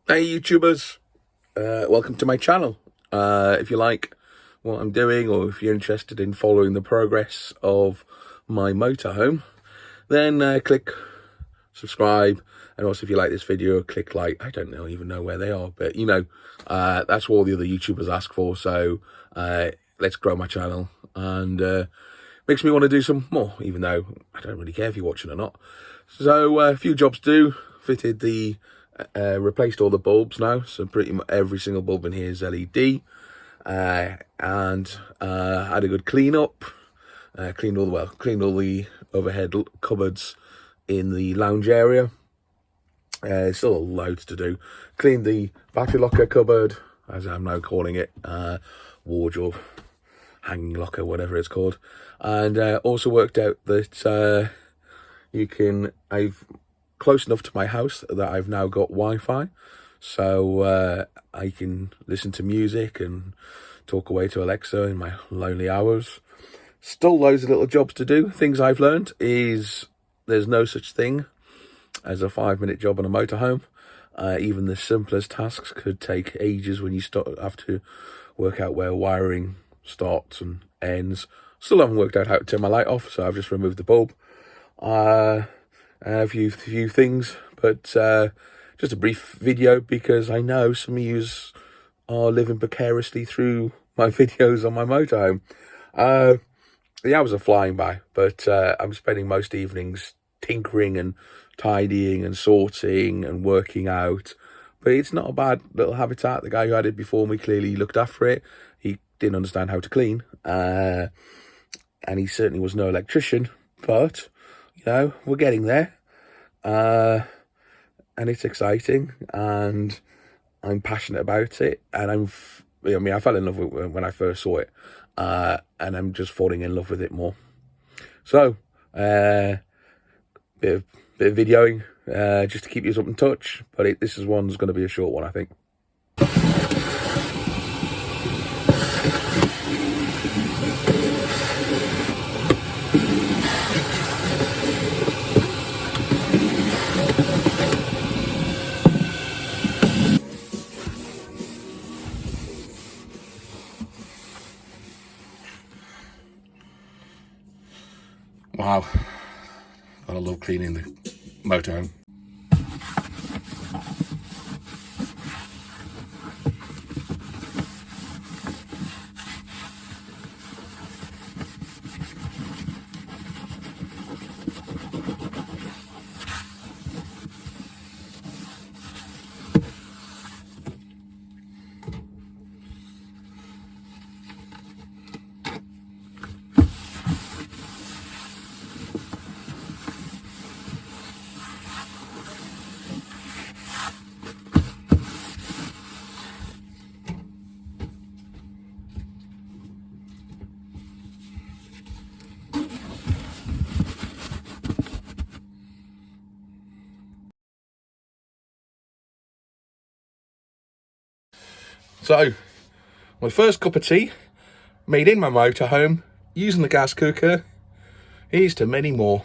Hey YouTubers, welcome to my channel. If you like what I'm doing, or if you're interested in following the progress of my motorhome, then click subscribe. And also if you like this video, click like. I don't even know where they are, but that's what all the other YouTubers ask for. So let's grow my channel, and makes me want to do some more, even though I don't really care if you're watching or not. So a few jobs to do. Fitted the replaced all the bulbs now, so pretty much every single bulb in here is LED. And had a good clean up. Cleaned all the overhead cupboards in the lounge area. Still loads to do. Cleaned the battery locker cupboard, as I'm now calling it, wardrobe, hanging locker, whatever it's called. And also worked out that I've close enough to my house that I've now got Wi-Fi, so I can listen to music and talk away to Alexa in my lonely hours. Still loads of little jobs to do. Things I've learned is there's no such thing as a 5-minute job on a motorhome. Even the simplest tasks could take ages when you have to work out where wiring starts and ends. Still haven't worked out how to turn my light off, so I've just removed the bulb. A few things, but just a brief video because I know some of you are living precariously through my videos on my motorhome. The hours are flying by, but I'm spending most evenings tinkering and tidying and sorting and working out. But it's not a bad little habitat. The guy who had it before me clearly looked after it. He didn't understand how to clean, and he certainly was no electrician, but we're getting there. And it's exciting, and I'm passionate about it, and I fell in love with it when I first saw it, and I'm just falling in love with it more. So, bit of videoing, just to keep you up in touch, but this one's going to be a short one, I think. Wow, gotta love cleaning the motorhome. So, my first cup of tea, made in my motorhome, using the gas cooker. Here's to many more.